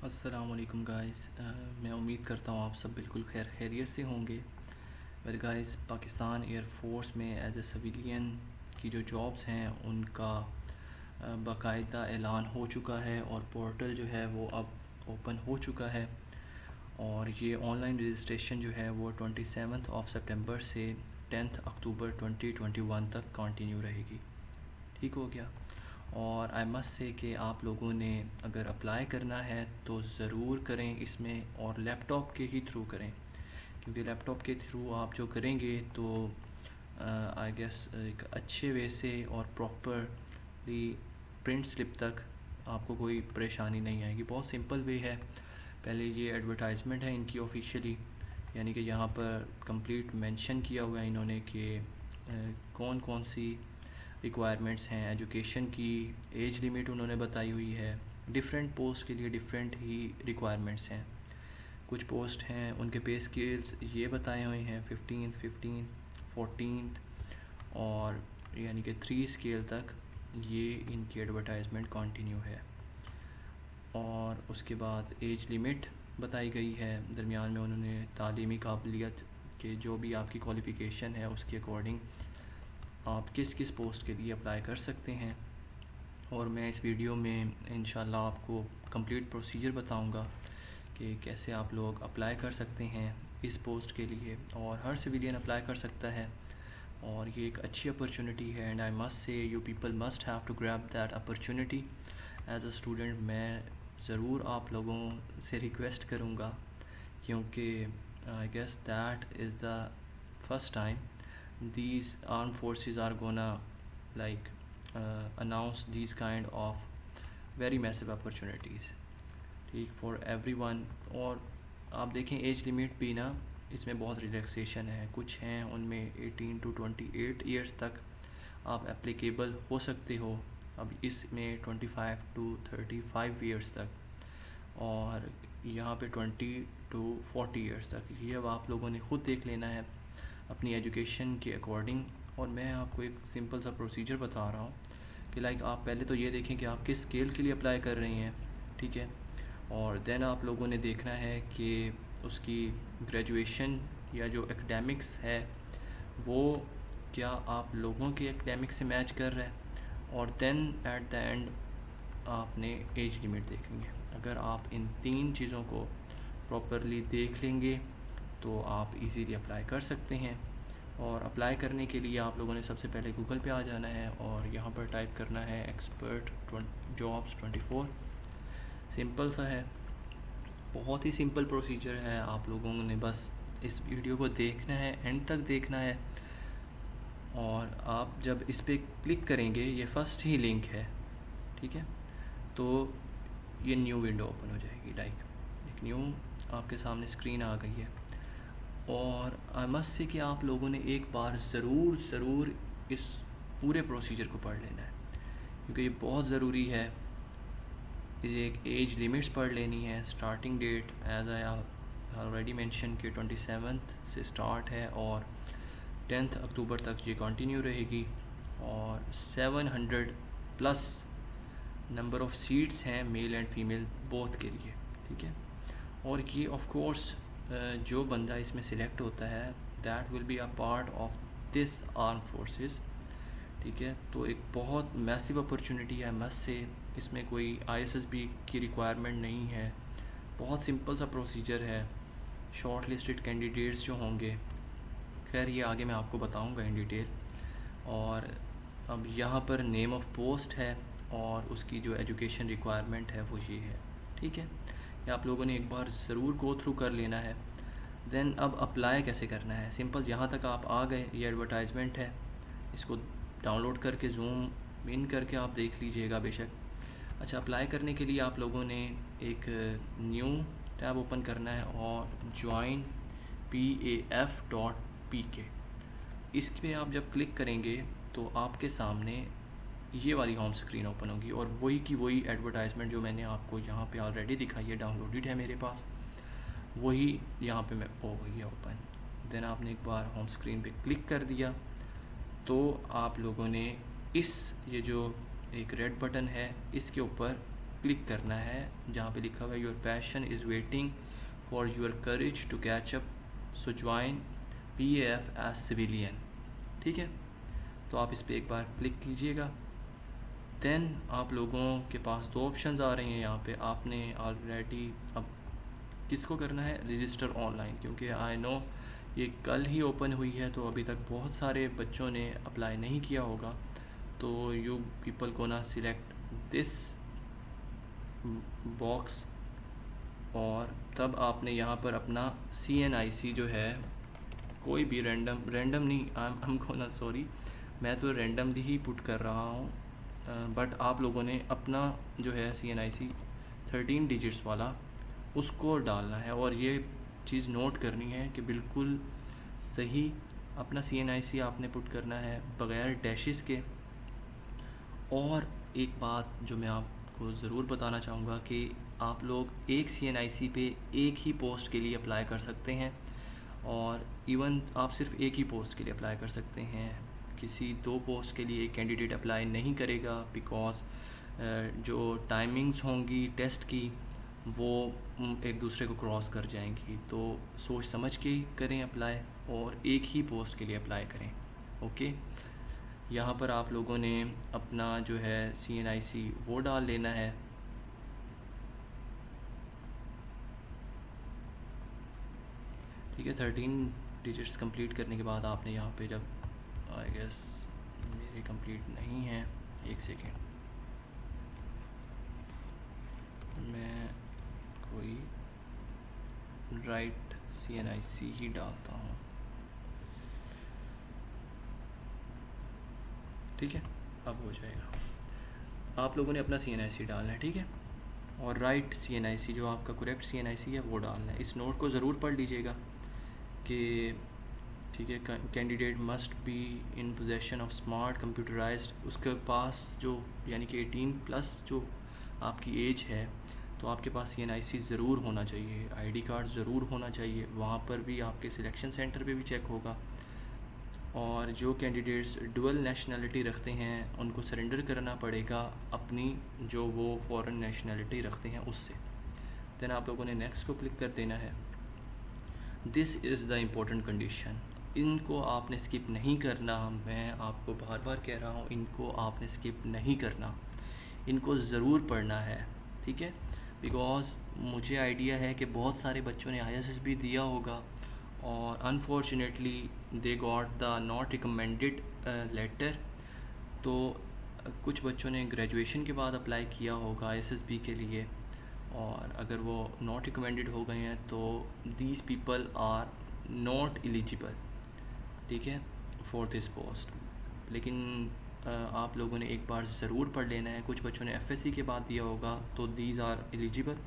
अस्सलामुअलैकुम गाइस। मैं उम्मीद करता हूँ आप सब बिल्कुल खैरियत से होंगे। Well guys, Pakistan air force में एज ए सिविलियन की जो जॉब्स हैं उनका बाकायदा ऐलान हो चुका है और पोर्टल जो है वो अब ओपन हो चुका है। और ये ऑनलाइन रजिस्ट्रेशन जो है वो 27 ऑफ सितंबर से 10 अक्टूबर 2021 तक कंटिन्यू रहेगी। ठीक हो गया। और आई मस्ट से कि आप लोगों ने अगर अप्लाई करना है तो ज़रूर करें इसमें, और लैपटॉप के ही थ्रू करें, क्योंकि लैपटॉप के थ्रू आप जो करेंगे तो आई गेस एक अच्छे वे से और प्रॉपरली प्रिंट स्लिप तक आपको कोई परेशानी नहीं आएगी। बहुत सिंपल वे है। पहले ये एडवर्टाइजमेंट है इनकी ऑफिशियली, यानी कि यहाँ पर कंप्लीट मेंशन किया हुआ है इन्होंने कि कौन कौन सी रिक्वायरमेंट्स हैं। एजुकेशन की एज लिमिट उन्होंने बताई हुई है। डिफरेंट पोस्ट के लिए डिफरेंट ही रिक्वायरमेंट्स हैं। कुछ पोस्ट हैं उनके पे स्केल्स ये बताए हुए हैं 15 14 और यानी कि 3 स्केल तक ये इनकी एडवर्टाइजमेंट कंटिन्यू है। और उसके बाद एज लिमिट बताई गई है। दरमियान में उन्होंने तालीमी काबिलियत के जो भी आपकी क्वालिफ़िकेशन है उसके अकॉर्डिंग आप किस किस पोस्ट के लिए अप्लाई कर सकते हैं। और मैं इस वीडियो में इंशाल्लाह आपको कंप्लीट प्रोसीजर बताऊंगा कि कैसे आप लोग अप्लाई कर सकते हैं इस पोस्ट के लिए। और हर सिविलियन अप्लाई कर सकता है और ये एक अच्छी अपॉर्चुनिटी है and I must say you people must have to grab that opportunity. As a student मैं ज़रूर आप लोगों से रिक्वेस्ट करूँगा, क्योंकि I guess that is the first time these armed forces are gonna like announce these kind of very massive opportunities, ठीक, for everyone। और आप देखें एज लिमिट भी ना इसमें बहुत रिलैक्सेशन है। कुछ हैं उनमें 18 to 28 ईयर्स तक आप एप्लीकेबल हो सकते हो। अब इसमें 25 to 35 ईयर्स तक और यहाँ पे 20 to 40 ईयर्स तक। ये अब आप लोगों ने ख़ुद देख लेना है अपनी एजुकेशन के अकॉर्डिंग। और मैं आपको एक सिंपल सा प्रोसीजर बता रहा हूँ कि लाइक आप पहले तो ये देखें कि आप किस स्केल के लिए अप्लाई कर रही हैं, ठीक है। और देन आप लोगों ने देखना है कि उसकी ग्रेजुएशन या जो एकेडमिक्स है वो क्या आप लोगों के एकेडमिक्स से मैच कर रहा है। और देन एट द एंड आपने एज लिमिट देखनी है। अगर आप इन 3 चीज़ों को प्रॉपरली देख लेंगे तो आप इजीली अप्लाई कर सकते हैं। और अप्लाई करने के लिए आप लोगों ने सबसे पहले गूगल पे आ जाना है और यहाँ पर टाइप करना है एक्सपर्ट जॉब्स 24। सिंपल सा है, बहुत ही सिंपल प्रोसीजर है। आप लोगों ने बस इस वीडियो को देखना है, एंड तक देखना है। और आप जब इस पर क्लिक करेंगे, ये फर्स्ट ही लिंक है, ठीक है, तो ये न्यू विंडो ओपन हो जाएगी। लाइक एक न्यू आपके सामने स्क्रीन आ गई है। और आई मस्ट से कि आप लोगों ने एक बार ज़रूर इस पूरे प्रोसीजर को पढ़ लेना है, क्योंकि ये बहुत ज़रूरी है। एक एज लिमिट्स पढ़ लेनी है। Starting date as I already mention कि 27 से स्टार्ट है और 10 अक्टूबर तक ये कंटिन्यू रहेगी। और 700 प्लस नंबर ऑफ़ सीट्स हैं मेल एंड फीमेल बोथ के लिए, ठीक है। और ये ऑफ कोर्स जो बंदा इसमें सिलेक्ट होता है that will be a part of this arm forces, ठीक है। तो एक बहुत मैसिव अपॉर्चुनिटी है मस्ट से। इसमें कोई आईएसएसबी की रिक्वायरमेंट नहीं है। बहुत सिंपल सा प्रोसीजर है। शॉर्ट लिस्टेड कैंडिडेट्स जो होंगे, खैर ये आगे मैं आपको बताऊंगा इन डिटेल। और अब यहाँ पर नेम ऑफ़ पोस्ट है और उसकी जो एजुकेशन रिक्वायरमेंट है वो ये है, ठीक है। ये आप लोगों ने एक बार ज़रूर गो थ्रू कर लेना है। देन अब अप्लाई कैसे करना है, सिंपल, यहाँ तक आप आ गए, ये एडवर्टाइजमेंट है, इसको डाउनलोड करके जूम इन करके आप देख लीजिएगा बेशक। अच्छा, अप्लाई करने के लिए आप लोगों ने एक न्यू टैब ओपन करना है और join PAF.PK, इस पर आप जब क्लिक करेंगे तो आपके सामने ये वाली होम स्क्रीन ओपन होगी और वही की वही एडवर्टाइजमेंट जो मैंने आपको यहाँ पे ऑलरेडी दिखाई है, डाउनलोडेड है मेरे पास, वही यहाँ पे मैं हो गई है ओपन। देन आपने एक बार होम स्क्रीन पे क्लिक कर दिया तो आप लोगों ने ये जो एक रेड बटन है इसके ऊपर क्लिक करना है जहाँ पे लिखा हुआ है your passion is waiting for your courage to catch up, so join PAF as civilian. ठीक है, तो आप इस पर एक बार क्लिक कीजिएगा। देन आप लोगों के पास दो ऑप्शंस आ रही हैं यहाँ पे। आपने ऑलरेडी अब किसको करना है, रजिस्टर ऑनलाइन, क्योंकि आई नो ये कल ही ओपन हुई है तो अभी तक बहुत सारे बच्चों ने अप्लाई नहीं किया होगा। तो यू पीपल को ना सिलेक्ट दिस बॉक्स, और तब आपने यहाँ पर अपना CNIC जो है, कोई भी रैंडम नहीं, हम को ना सॉरी, मैं तो रैंडमली ही पुट कर रहा हूँ, बट आप लोगों ने अपना जो है CNIC 13 डिजिट्स वाला उसको डालना है। और ये चीज़ नोट करनी है कि बिल्कुल सही अपना CNIC आपने पुट करना है बग़ैर डैशेस के। और एक बात जो मैं आपको ज़रूर बताना चाहूँगा कि आप लोग एक CNIC पे एक ही पोस्ट के लिए अप्लाई कर सकते हैं, और इवन आप सिर्फ एक ही पोस्ट के लिए अप्लाई कर सकते हैं। किसी दो पोस्ट के लिए कैंडिडेट अप्लाई नहीं करेगा, बिकॉज़ जो टाइमिंग्स होंगी टेस्ट की वो एक दूसरे को क्रॉस कर जाएंगी। तो सोच समझ के करें अप्लाई, और एक ही पोस्ट के लिए अप्लाई करें। ओके, यहाँ पर आप लोगों ने अपना जो है CNIC वो डाल लेना है। ठीक है, 13 डिजिट्स कंप्लीट करने के बाद आपने यहाँ पे, जब आई गेस मेरी कंप्लीट नहीं है, एक सेकेंड, मैं कोई राइट CNIC ही डालता हूँ। ठीक है, अब हो जाएगा। आप लोगों ने अपना CNIC डालना है, ठीक है, और राइट CNIC जो आपका करेक्ट CNIC है वो डालना है। इस नोट को ज़रूर पढ़ लीजिएगा कि ठीक है, candidate must be in possession of smart computerised, उसके पास जो यानी कि 18+ जो आपकी एज है, तो आपके पास CNIC ज़रूर होना चाहिए, ID कार्ड ज़रूर होना चाहिए। वहाँ पर भी आपके सिलेक्शन सेंटर पे भी चेक होगा। और जो कैंडिडेट्स डुअल नेशनलिटी रखते हैं उनको सरेंडर करना पड़ेगा अपनी जो वो फॉरेन नेशनलिटी रखते हैं उससे। देन आप लोगों ने नेक्स्ट को क्लिक कर देना है। This is the important condition, इनको आपने स्किप नहीं करना। मैं आपको बार बार कह रहा हूँ, इनको आपने स्किप नहीं करना, इनको ज़रूर पढ़ना है। ठीक है, बिकॉज़ मुझे आइडिया है कि बहुत सारे बच्चों ने ISS भी दिया होगा, और unfortunately they got the not recommended letter. तो कुछ बच्चों ने ग्रेजुएशन के बाद अप्लाई किया होगा ISSB के लिए, और अगर वो नॉट रिकमेंडेड हो गए हैं तो these people are not eligible, ठीक है, फॉर दिस पोस्ट। लेकिन आप लोगों ने एक बार ज़रूर पढ़ लेना है। कुछ बच्चों ने FSC के बाद दिया होगा, तो दीज आर एलिजिबल,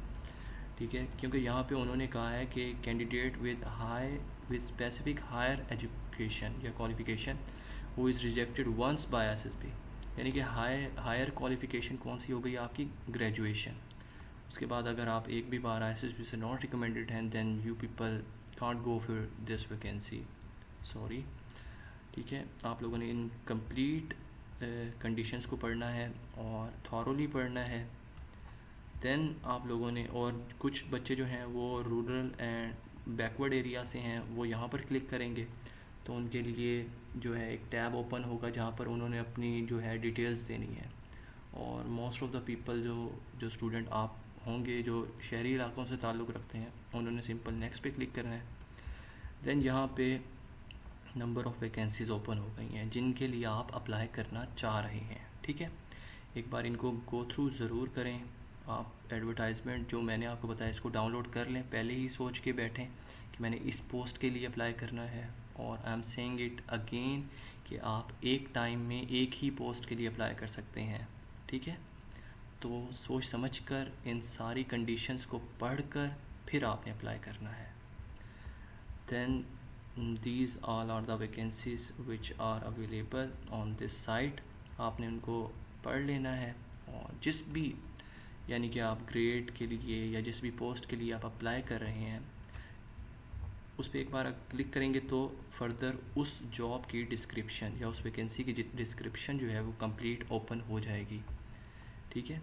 ठीक है, क्योंकि यहाँ पे उन्होंने कहा है कि candidate with specific higher education या qualification who is rejected once by SSB, यानी कि हायर क्वालिफिकेशन कौन सी हो गई आपकी, ग्रेजुएशन। उसके बाद अगर आप एक भी बार ISSB से नॉट रिकमेंडेड हैं, then you people can't go for this vacancy, sorry. ठीक है, आप लोगों ने इन कंप्लीट कंडीशंस को पढ़ना है और थॉरोली पढ़ना है। देन आप लोगों ने, और कुछ बच्चे जो हैं वो रूरल एंड बैकवर्ड एरिया से हैं, वो यहाँ पर क्लिक करेंगे तो उनके लिए जो है एक टैब ओपन होगा जहाँ पर उन्होंने अपनी जो है डिटेल्स देनी है। और मोस्ट ऑफ़ द पीपल जो स्टूडेंट आप होंगे जो शहरी इलाकों से ताल्लुक़ रखते हैं, उन्होंने सिंपल नेक्स्ट पे क्लिक करना है। देन यहाँ पे नंबर ऑफ़ वैकेंसीज़ ओपन हो गई हैं जिनके लिए आप अप्लाई करना चाह रहे हैं। ठीक है, एक बार इनको गो थ्रू ज़रूर करें। आप एडवर्टाइजमेंट जो मैंने आपको बताया इसको डाउनलोड कर लें, पहले ही सोच के बैठें कि मैंने इस पोस्ट के लिए अप्लाई करना है। और I am saying it again कि आप एक टाइम में एक ही पोस्ट के लिए अप्लाई कर सकते हैं। ठीक है, तो सोच समझ कर इन सारी कंडीशंस को पढ़कर फिर आपने अप्लाई करना है। Then these all are the vacancies which are available on this site, आपने उनको पढ़ लेना है। और जिस भी यानी कि आप ग्रेड के लिए या जिस भी पोस्ट के लिए आप अप्लाई कर रहे हैं उस पर एक बार क्लिक करेंगे तो फर्दर उस जॉब की डिस्क्रिप्शन या उस वैकेंसी की डिस्क्रिप्शन जो है वो कंप्लीट ओपन हो जाएगी। ठीक है,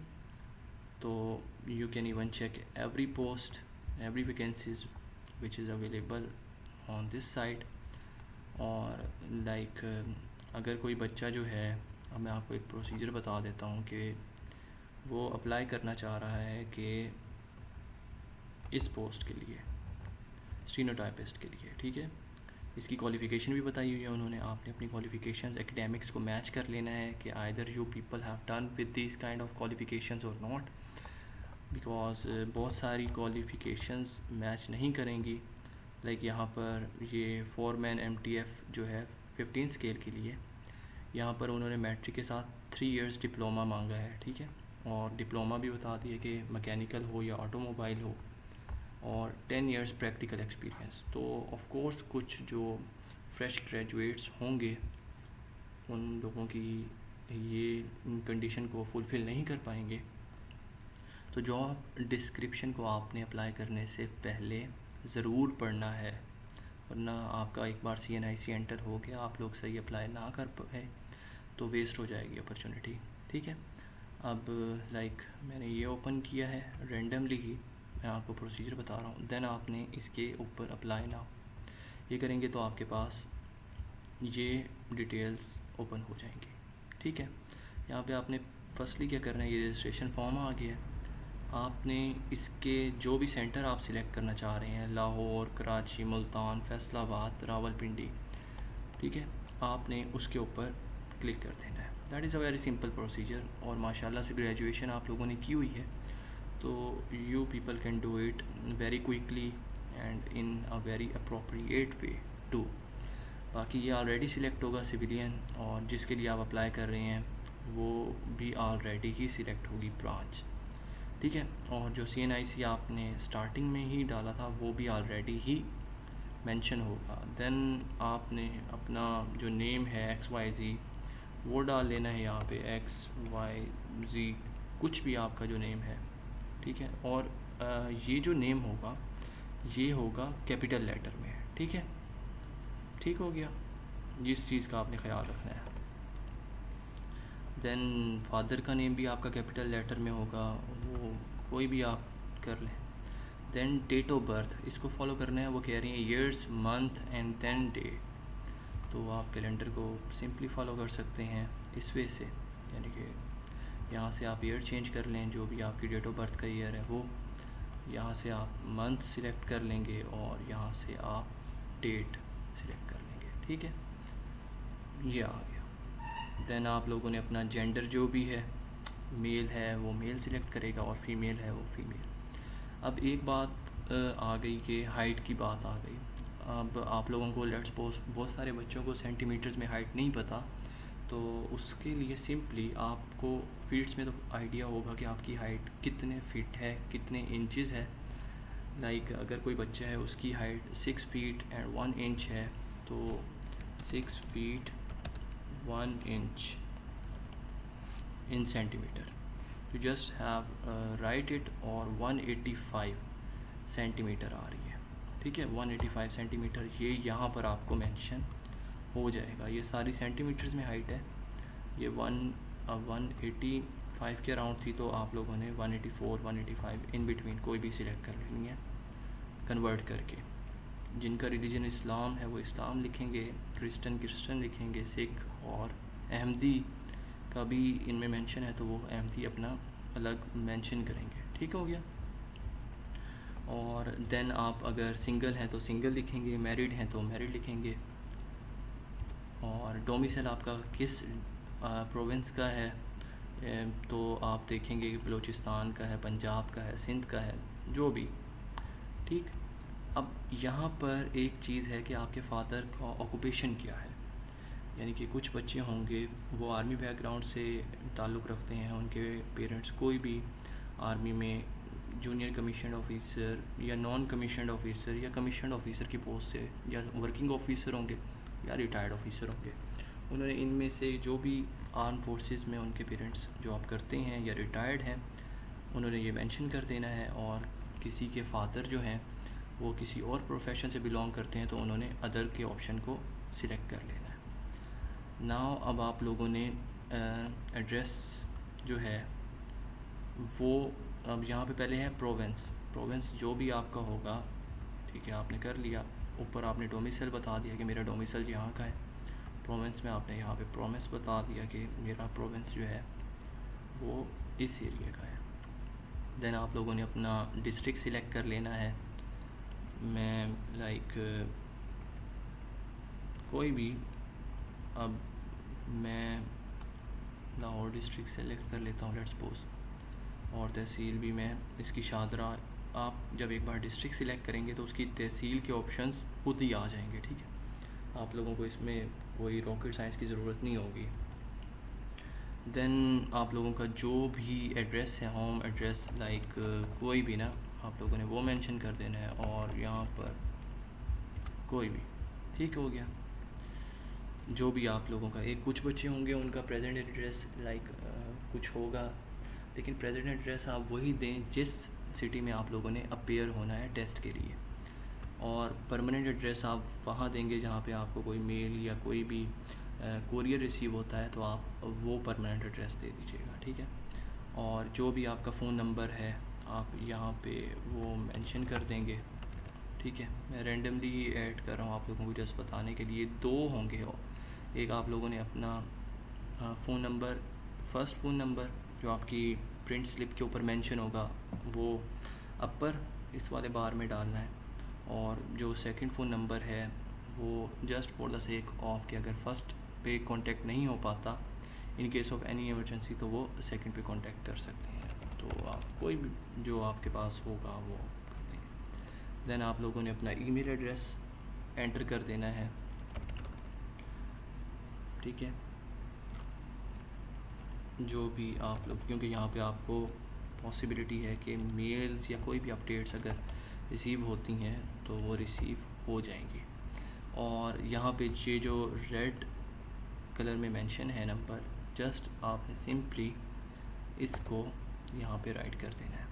तो you can even check every post, every vacancies which is available on this site. और लाइक अगर कोई बच्चा जो है, अब मैं आपको एक प्रोसीजर बता देता हूँ कि वो अप्लाई करना चाह रहा है कि इस पोस्ट के लिए, स्टीनोटाइपिस्ट के लिए, ठीक है। इसकी क्वालिफ़िकेशन भी बताई हुई है उन्होंने। आपने अपनी क्वालिफ़िकेशंस एकेडमिक्स को मैच कर लेना है कि either you people have done with this kind of qualifications और नॉट, बिकॉज बहुत सारी क्वालिफ़िकेशंस मैच नहीं करेंगी। लाइक यहाँ पर ये फोरमैन MTF जो है 15 स्केल के लिए, यहाँ पर उन्होंने मैट्रिक के साथ 3 इयर्स डिप्लोमा मांगा है, ठीक है। और डिप्लोमा भी बता दिए कि मैकेनिकल हो या ऑटोमोबाइल हो, और 10 इयर्स प्रैक्टिकल एक्सपीरियंस। तो ऑफ कोर्स कुछ जो फ्रेश ग्रेजुएट्स होंगे उन लोगों की ये कंडीशन को फुलफ़िल नहीं कर पाएंगे। तो जॉब डिस्क्रिप्शन को आपने अप्लाई करने से पहले ज़रूर पढ़ना है, वरना आपका एक बार CNIC एंटर हो गया, आप लोग सही अप्लाई ना कर पाए तो वेस्ट हो जाएगी अपॉर्चुनिटी, ठीक है। अब लाइक मैंने ये ओपन किया है रेंडमली ही, मैं आपको प्रोसीजर बता रहा हूँ। देन आपने इसके ऊपर अप्लाई नाउ ये करेंगे तो आपके पास ये डिटेल्स ओपन हो जाएंगी, ठीक है। यहाँ पे आपने फर्स्टली क्या करना है, ये रजिस्ट्रेशन फॉर्म आ गया है। आपने इसके जो भी सेंटर आप सिलेक्ट करना चाह रहे हैं, लाहौर, कराची, मुल्तान, फैसलाबाद, रावलपिंडी, ठीक है, आपने उसके ऊपर क्लिक कर देना है। That is a very simple procedure. और माशाल्लाह से ग्रेजुएशन आप लोगों ने की हुई है, तो you people can do it very quickly and in a very appropriate way too. बाकी ये ऑलरेडी सिलेक्ट होगा सिविलियन, और जिसके लिए आप अप्लाई कर रहे हैं वो भी ऑलरेडी ही सिलेक्ट होगी ब्रांच, ठीक है। और जो CNIC आपने स्टार्टिंग में ही डाला था वो भी ऑलरेडी ही मेंशन होगा। देन आपने अपना जो नेम है XYZ वो डाल लेना है यहाँ पे, XYZ कुछ भी आपका जो नेम है, ठीक है। और ये जो नेम होगा ये होगा कैपिटल लेटर में, ठीक है। ठीक हो गया, जिस चीज़ का आपने ख्याल रखना है। देन फादर का नेम भी आपका कैपिटल लेटर में होगा, वो कोई भी आप कर लें। देन डेट ऑफ बर्थ, इसको फॉलो करना है। वो कह रही हैं years, month and then day, तो आप कैलेंडर को सिंपली फॉलो कर सकते हैं इस वे से, यानी कि यहाँ से आप ईयर चेंज कर लें, जो भी आपकी डेट ऑफ बर्थ का ईयर है वो, यहाँ से आप मंथ सिलेक्ट कर लेंगे और यहाँ से आप डेट सिलेक्ट कर लेंगे, ठीक है। ये आ गया। देन आप लोगों ने अपना जेंडर जो भी है, मेल है वो मेल सिलेक्ट करेगा और फीमेल है वो फीमेल। अब एक बात आ गई कि हाइट की बात आ गई। अब आप लोगों को लेट्स सपोज बहुत सारे बच्चों को सेंटीमीटर्स में हाइट नहीं पता, तो उसके लिए सिंपली आपको फीट्स में तो आइडिया होगा कि आपकी हाइट कितने फीट है, कितने इंचज़ है। लाइक अगर कोई बच्चा है उसकी हाइट 6 फीट एंड 1 इंच है, तो 6 feet 1 inch in centimetre, you just have right it, और 185 सेंटीमीटर आ रही है, ठीक है। 185 सेंटीमीटर ये यहाँ पर आपको मेंशन हो जाएगा। ये सारी सेंटीमीटर्स में हाइट है। ये 185 के अराउंड थी, तो आप लोगों ने 184 185 इन बिटवीन कोई भी सिलेक्ट कर लेनी है कन्वर्ट करके। जिनका रिलीजन इस्लाम है वो इस्लाम लिखेंगे, क्रिश्चियन लिखेंगे, सिख और अहमदी का भी इनमें मेंशन है तो वो अहमदी अपना अलग मेंशन करेंगे, ठीक हो गया। और देन आप अगर सिंगल हैं तो सिंगल लिखेंगे, मैरिड हैं तो मैरिड लिखेंगे। और डोमिसाइल आपका किस प्रोविंस का है, तो आप देखेंगे कि बलूचिस्तान का है, पंजाब का है, सिंध का है, जो भी, ठीक। अब यहाँ पर एक चीज़ है कि आपके फादर का ऑक्यूपेशन क्या है। यानी कि कुछ बच्चे होंगे वो आर्मी बैकग्राउंड से ताल्लुक़ रखते हैं, उनके पेरेंट्स कोई भी आर्मी में जूनियर कमीशन ऑफिसर या नॉन कमीशन ऑफिसर या कमीशन ऑफिसर की पोस्ट से या वर्किंग ऑफिसर होंगे या रिटायर्ड ऑफिसर होंगे। उन्होंने इनमें से जो भी आर्म फोर्सेस में उनके पेरेंट्स जॉब करते हैं या रिटायर्ड हैं, उन्होंने ये मेंशन कर देना है। और किसी के फादर जो हैं वो किसी और प्रोफेशन से बिलोंग करते हैं, तो उन्होंने अदर के ऑप्शन को सिलेक्ट कर लेना है। नाउ अब आप लोगों ने एड्रेस जो है वो अब यहाँ पे पहले है प्रोवेंस। प्रोवेंस जो भी आपका होगा, ठीक है, आपने कर लिया। ऊपर आपने डोमिसाइल बता दिया कि मेरा डोमिसाइल यहाँ का है। प्रोवेंस में आपने यहाँ पे प्रोविंस बता दिया कि मेरा प्रोविंस जो है वो इस एरिया का है। देन आप लोगों ने अपना डिस्ट्रिक्ट सिलेक्ट कर लेना है। मैं कोई भी, अब मैं लाहौर डिस्ट्रिक्ट सेलेक्ट कर लेता हूँ, लेट्स सपोज। और तहसील भी मैं इसकी शादरा। आप जब एक बार डिस्ट्रिक्ट सिलेक्ट करेंगे तो उसकी तहसील के ऑप्शंस खुद ही आ जाएंगे, ठीक है। आप लोगों को इसमें कोई रॉकेट साइंस की ज़रूरत नहीं होगी। देन आप लोगों का जो भी एड्रेस है, होम एड्रेस कोई भी ना, आप लोगों ने वो मेंशन कर देना है। और यहाँ पर कोई भी, ठीक हो गया। जो भी आप लोगों का, एक कुछ बच्चे होंगे उनका प्रेजेंट एड्रेस कुछ होगा, लेकिन प्रेजेंट एड्रेस आप वही दें जिस सिटी में आप लोगों ने अपेयर होना है टेस्ट के लिए। और परमानेंट एड्रेस आप वहाँ देंगे जहाँ पे आपको कोई मेल या कोई भी कोरियर रिसीव होता है, तो आप वो परमानेंट एड्रेस दे दीजिएगा, ठीक है। और जो भी आपका फ़ोन नंबर है आप यहाँ पे वो मेंशन कर देंगे, ठीक है। मैं रेंडमली ऐड कर रहा हूँ आप लोगों को जस्ट बताने के लिए। दो होंगे, एक आप लोगों ने अपना phone number, first phone number जो आपकी प्रिंट स्लिप के ऊपर मेंशन होगा वो अपर इस वाले बार में डालना है। और जो सेकंड फ़ोन नंबर है वो just for the sake of कि अगर फ़र्स्ट पे कांटेक्ट नहीं हो पाता, in case of any emergency, तो वो सेकंड पे कांटेक्ट कर सकते हैं। तो आप कोई भी जो आपके पास होगा वो कर देंगे। देन आप लोगों ने अपना ईमेल एड्रेस एंटर कर देना है, ठीक है। जो भी आप लोग, क्योंकि यहाँ पे आपको पॉसिबिलिटी है कि मेल्स या कोई भी अपडेट्स अगर रिसीव होती हैं तो वो रिसीव हो जाएंगी। और यहाँ पे ये जो रेड कलर में मेंशन है नंबर, जस्ट आपने सिंपली इसको यहाँ पे राइट कर देना है।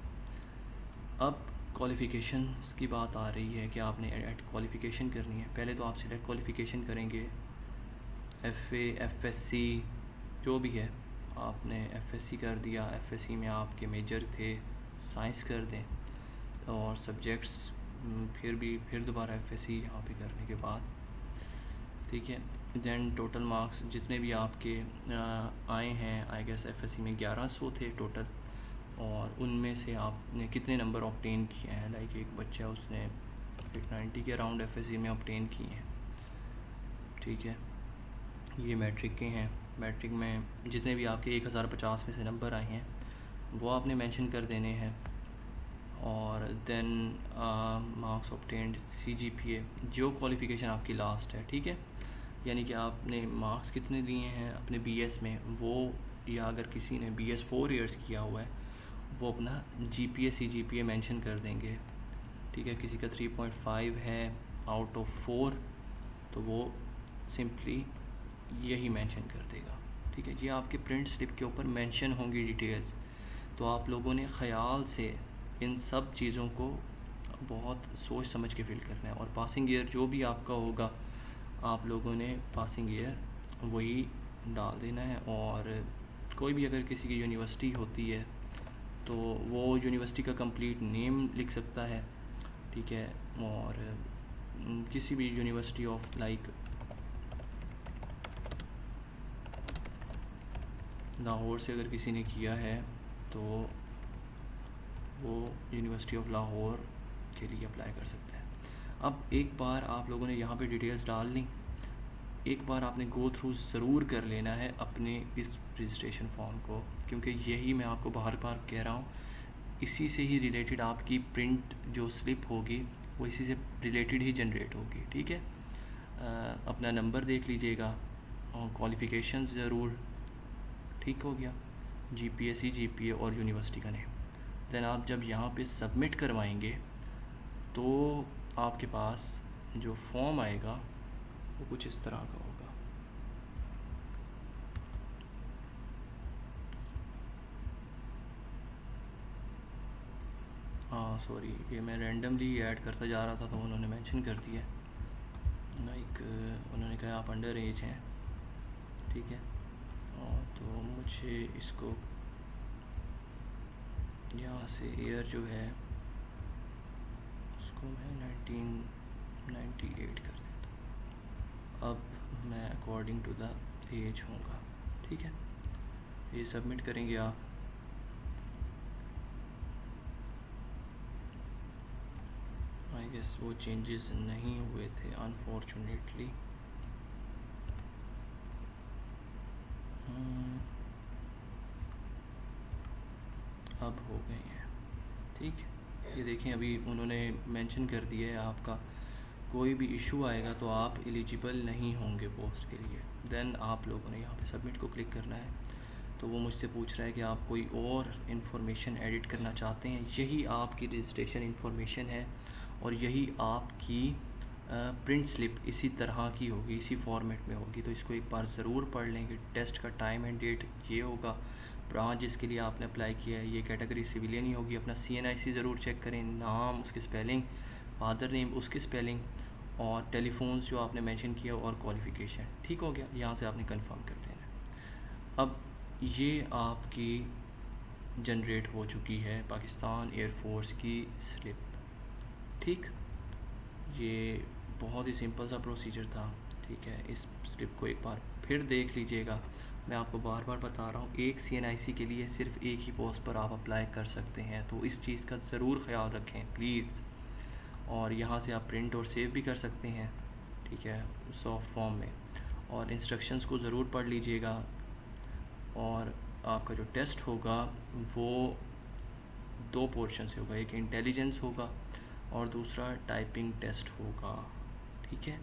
अब क्वालिफ़िकेशंस की बात आ रही है कि आपने ऐड क्वालिफ़िकेशन करनी है। पहले तो आप सिलेक्ट क्वालिफ़िकेशन करेंगे, FA FSC जो भी है, आपने FSC कर दिया। FSC में आपके मेजर थे, साइंस कर दें। और सब्जेक्ट्स फिर दोबारा FSC यहाँ पे करने के बाद, ठीक है। देन टोटल मार्क्स जितने भी आपके आए हैं, आई गेस FSC में 1100 थे टोटल, और उनमें से आपने कितने नंबर ऑब्टेन किए हैं। एक बच्चा उसने 890 के अराउंड FSC में ऑब्टेन किए हैं, ठीक है। ये मैट्रिक के हैं। मैट्रिक में जितने भी आपके 1050 में से नंबर आए हैं वो आपने मेंशन कर देने हैं। और देन मार्क्स ऑब्टेन्ड, CGPA, जो क्वालिफ़िकेशन आपकी लास्ट है, ठीक है। यानी कि आपने मार्क्स कितने दिए हैं अपने BS में वो, या अगर किसी ने BS 4 ईयर्स किया हुआ है वो अपना GPA CGPA मेंशन कर देंगे, ठीक है। किसी का 3.5 है आउट ऑफ 4 तो वो सिंपली यही मेंशन कर देगा, ठीक है। ये आपके प्रिंट स्लिप के ऊपर मेंशन होंगी डिटेल्स। तो आप लोगों ने ख़याल से इन सब चीज़ों को बहुत सोच समझ के फिल करना है। और पासिंग ईयर जो भी आपका होगा आप लोगों ने पासिंग ईयर वही डाल देना है। और कोई भी अगर किसी की यूनिवर्सिटी होती है तो वो यूनिवर्सिटी का कंप्लीट नेम लिख सकता है, ठीक है। और किसी भी यूनिवर्सिटी ऑफ लाहौर से अगर किसी ने किया है तो वो यूनिवर्सिटी ऑफ लाहौर के लिए अप्लाई कर सकता है। अब एक बार आप लोगों ने यहाँ पे डिटेल्स डाल ली, एक बार आपने गो थ्रू ज़रूर कर लेना है अपने इस रजिस्ट्रेशन फॉर्म को, क्योंकि यही मैं आपको बार बार कह रहा हूँ, इसी से ही रिलेटेड आपकी प्रिंट जो स्लिप होगी वो इसी से रिलेटेड ही जनरेट होगी, ठीक है। अपना नंबर देख लीजिएगा और क्वालिफ़िकेशन ज़रूर, ठीक हो गया, GPA CGPA और यूनिवर्सिटी का नेम। देन आप जब यहाँ पे सबमिट करवाएंगे तो आपके पास जो फॉर्म आएगा वो कुछ इस तरह का होगा। हाँ सॉरी, ये मैं रैंडमली ऐड करता जा रहा था तो उन्होंने मेंशन कर दिया, उन्होंने कहा आप अंडर एज हैं, ठीक है। तो मुझे इसको यहाँ से ईयर जो है उसको मैं 1998 कर देता हूँ। अब मैं अकॉर्डिंग टू द एज होगा, ठीक है। ये सबमिट करेंगे आप। आई गेस वो चेंजेस नहीं हुए थे अनफॉर्चुनेटली। अब हो गए हैं, ठीक। ये देखें अभी उन्होंने मेंशन कर दिया है आपका कोई भी इशू आएगा तो आप एलिजिबल नहीं होंगे पोस्ट के लिए। देन आप लोगों ने यहाँ पे सबमिट को क्लिक करना है। तो वो मुझसे पूछ रहा है कि आप कोई और इन्फॉर्मेशन एडिट करना चाहते हैं। यही आपकी रजिस्ट्रेशन इन्फॉर्मेशन है और यही आपकी प्रिंट स्लिप इसी तरह की होगी, इसी फॉर्मेट में होगी। तो इसको एक बार ज़रूर पढ़ लेंगे। टेस्ट का टाइम एंड डेट ये होगा, ब्रांच जिसके लिए आपने अप्लाई किया है ये कैटेगरी सिविलियन ही होगी। अपना CNIC ज़रूर चेक करें, नाम, उसकी स्पेलिंग, फादर नेम उसकी स्पेलिंग, और टेलीफोन्स जो आपने मेंशन किया और क्वालिफ़िकेशन, ठीक हो गया। यहाँ से आपने कंफर्म कर देना। अब ये आपकी जनरेट हो चुकी है पाकिस्तान एयरफोर्स की स्लिप, ठीक। ये बहुत ही सिंपल सा प्रोसीजर था, ठीक है। इस स्लिप को एक बार फिर देख लीजिएगा। मैं आपको बार बार बता रहा हूँ, एक CNIC के लिए सिर्फ एक ही पोस्ट पर आप अप्लाई कर सकते हैं, तो इस चीज़ का ज़रूर ख्याल रखें प्लीज़। और यहाँ से आप प्रिंट और सेव भी कर सकते हैं, ठीक है, सॉफ्ट फॉर्म में। और इंस्ट्रक्शंस को ज़रूर पढ़ लीजिएगा। और आपका जो टेस्ट होगा वो 2 पोर्शन से होगा, एक इंटेलिजेंस होगा और दूसरा टाइपिंग टेस्ट होगा, ठीक है।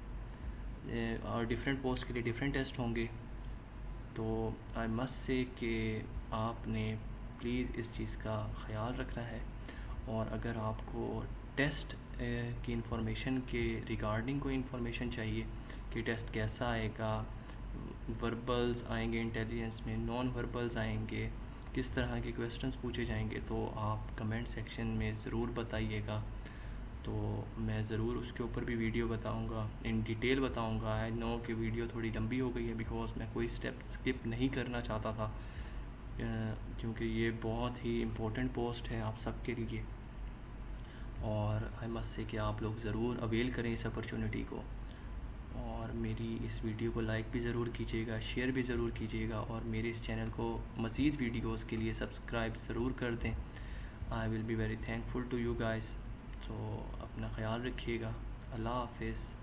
और डिफरेंट पोस्ट के लिए डिफरेंट टेस्ट होंगे। तो आई मस्ट से कि आपने प्लीज़ इस चीज़ का ख्याल रखना है। और अगर आपको टेस्ट की इंफॉर्मेशन के रिगार्डिंग कोई इंफॉर्मेशन चाहिए कि टेस्ट कैसा आएगा, वर्बल्स आएंगे इंटेलिजेंस में, नॉन वर्बल्स आएंगे, किस तरह के क्वेश्चंस पूछे जाएंगे, तो आप कमेंट सेक्शन में ज़रूर बताइएगा। तो मैं ज़रूर उसके ऊपर भी वीडियो बताऊंगा, इन डिटेल बताऊंगा। आई नो कि वीडियो थोड़ी लंबी हो गई है बिकॉज मैं कोई स्टेप स्किप नहीं करना चाहता था, क्योंकि ये बहुत ही इम्पोर्टेंट पोस्ट है आप सब के लिए। और आई मस्ट से कि आप लोग ज़रूर अवेल करें इस अपॉर्चुनिटी को। और मेरी इस वीडियो को लाइक भी ज़रूर कीजिएगा, शेयर भी ज़रूर कीजिएगा, और मेरे इस चैनल को मज़ीद वीडियोस के लिए सब्सक्राइब ज़रूर कर दें। I will be very thankful to you guys. तो अपना ख्याल रखिएगा। अल्लाह हाफिज़।